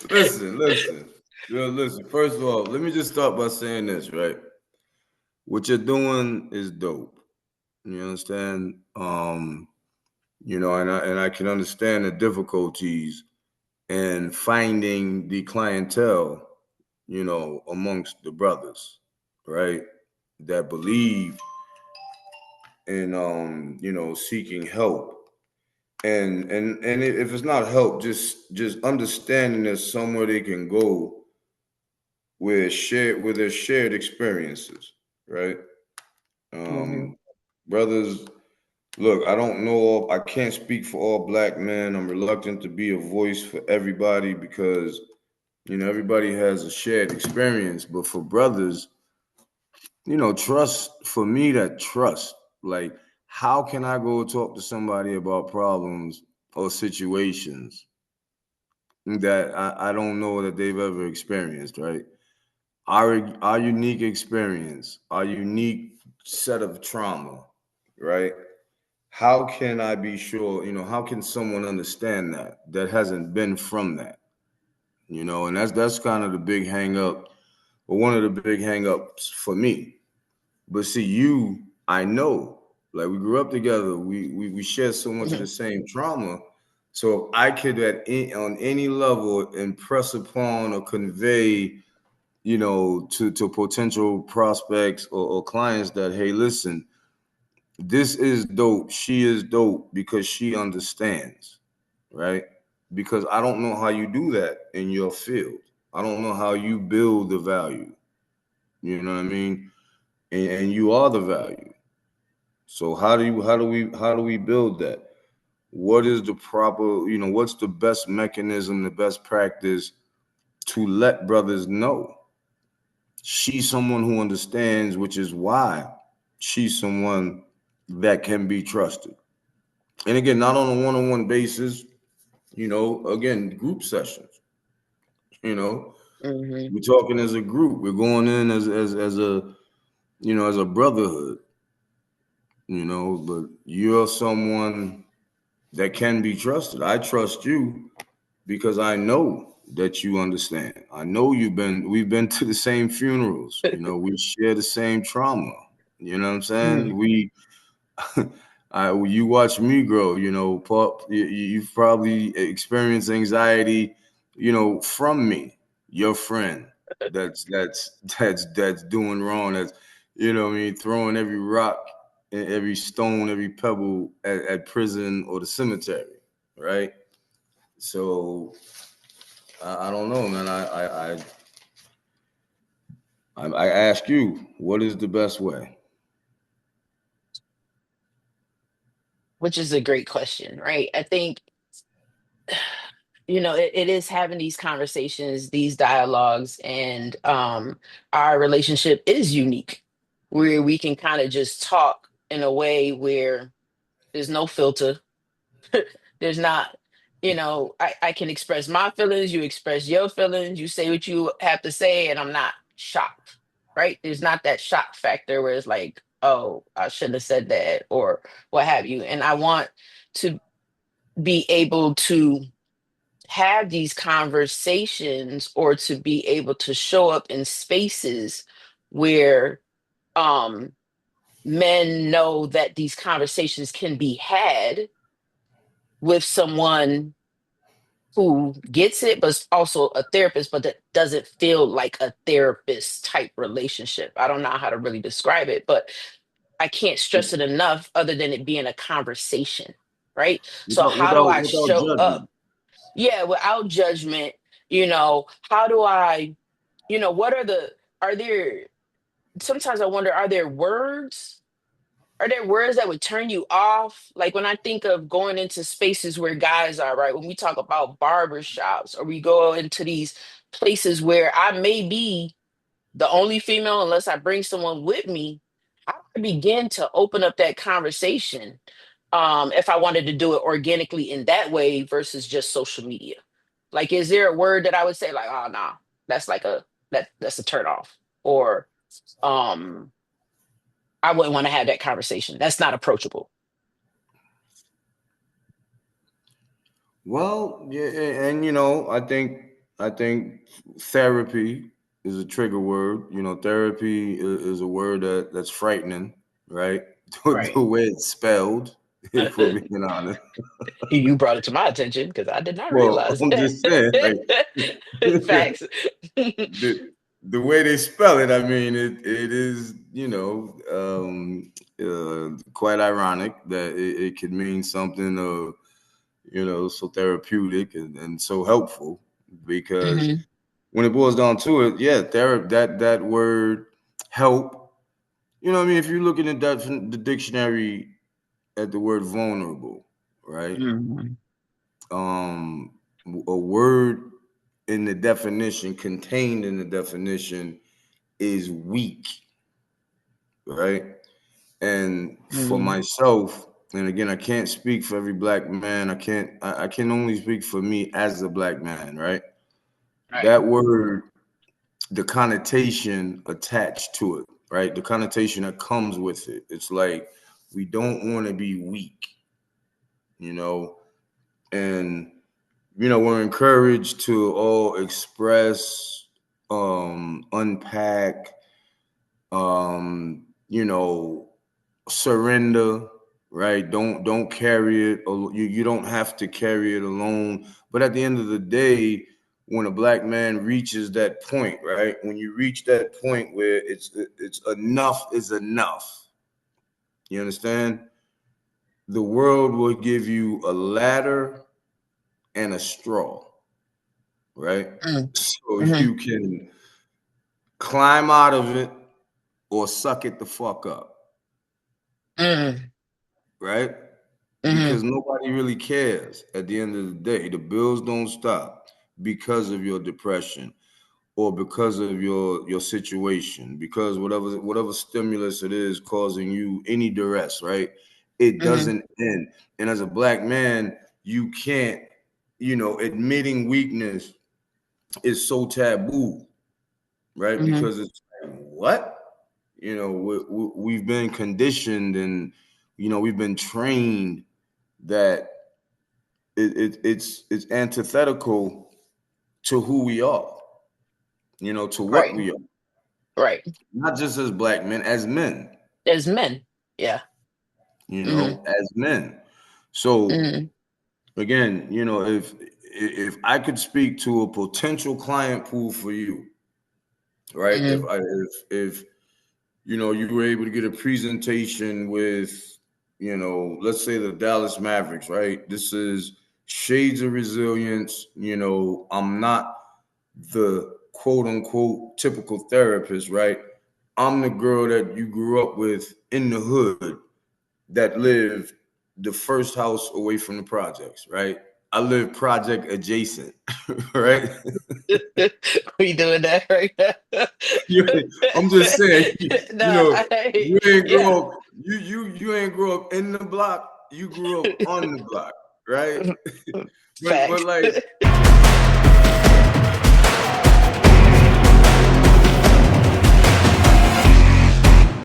Listen. Listen. First of all, let me just start by saying this, right? What you're doing is dope. You understand? And I can understand the difficulties in finding the clientele, amongst the brothers, right? That believe in seeking help. And if it's not help, just understanding there's somewhere they can go with their shared experiences, right? Hmm. Um, Brothers, look, I can't speak for all black men. I'm reluctant to be a voice for everybody because everybody has a shared experience. But for brothers, trust for me, that trust, like, how can I go talk to somebody about problems or situations that I don't know that they've ever experienced, right? Our unique experience, our unique set of trauma, right? How can I be sure, how can someone understand that hasn't been from that? And that's kind of the big hang up, or one of the big hang ups for me. But see, I know, like, we grew up together, we share so much of the same trauma. So if I could on any level impress upon or convey, to potential prospects or clients that, hey, listen, this is dope. She is dope because she understands, right? Because I don't know how you do that in your field. I don't know how you build the value. You know what I mean? And you are the value. So how do we build that? What is the proper, what's the best mechanism, the best practice to let brothers know she's someone who understands, which is why she's someone that can be trusted. And again, not on a one-on-one basis, again, group sessions, you know, Hmm. we're talking as a group. We're going in as a, as a brotherhood, but you're someone that can be trusted. I trust you because I know that you understand. I know we've been to the same funerals, we share the same trauma. You know what I'm saying? You watch me grow, you've probably experienced anxiety, from me, your friend that's doing wrong, that's, what I mean, throwing every rock and every stone, every pebble at prison or the cemetery, right? So I don't know, man. I ask you, what is the best way? Which is a great question, right? I think, it is having these conversations, these dialogues, and our relationship is unique, where we can kind of just talk in a way where there's no filter. There's not, I can express my feelings, you express your feelings, you say what you have to say, and I'm not shocked, right? There's not that shock factor where it's like, oh, I shouldn't have said that or what have you. And I want to be able to have these conversations or to be able to show up in spaces where um men know that these conversations can be had with someone who gets it, but is also a therapist, but that doesn't feel like a therapist type relationship. I don't know how to really describe it, but I can't stress it enough other than it being a conversation, right? So how do I Without show up? judgment. Yeah, without judgment, how do I, what are there, sometimes I wonder, are there words that would turn you off? Like when I think of going into spaces where guys are, right? When we talk about barber shops or we go into these places where I may be the only female unless I bring someone with me, how do I begin to open up that conversation if I wanted to do it organically in that way versus just social media? Like, is there a word that I would say like, oh no, that's like that's a turn off, or um I wouldn't want to have that conversation. That's not approachable. Well, yeah, and you know, I think therapy is a trigger word. You know, therapy is a word that's frightening, right? The Right. way it's spelled, if we're being honest. You brought it to my attention because I did not Well, realize I'm just saying, like that. Facts. the the way they spell it, I mean, it is, quite ironic that it could mean something, so therapeutic and so helpful, because Hmm. when it boils down to it, yeah, that word help, I mean, if you look in the dictionary at the word vulnerable, right? Hmm. Um, a word in the definition, contained in the definition, is weak, right? And for Hmm. myself, and again, I can't speak for every black man. I can only speak for me as a black man, right? Right. That word, the connotation attached to it, right? The connotation that comes with it. It's like we don't want to be weak, you know, and we're encouraged to all express, unpack, you know, surrender, right? Don't carry it. You don't have to carry it alone. But at the end of the day, when a black man reaches that point, right? When you reach that point where it's enough is enough. You understand? The world will give you a ladder and a straw, right? So Hmm. you can climb out of it or suck it the fuck up, Hmm. right? Hmm. Because nobody really cares at the end of the day. The bills don't stop because of your depression or because of your situation, because whatever stimulus it is causing you any duress, right? It Hmm. doesn't end. And as a black man, you can't, admitting weakness is so taboo, right? Hmm. Because it's like, what? We've been conditioned, and we've been trained that it's antithetical to who we are, to what Right. we are, Right. not just as black men, as men, As men. Yeah. Hmm. as men. So Hmm. again, if I could speak to a potential client pool for you, right? Hmm. If you were able to get a presentation with, let's say the Dallas Mavericks, right? This is shades of resilience. I'm not the quote unquote typical therapist, right? I'm the girl that you grew up with in the hood that lived the first house away from the projects, right? I live project adjacent, right? We doing that right now? I'm just saying, No, you ain't yeah. grow up, you ain't grow up in the block, you grew up on the block, right? But Facts. like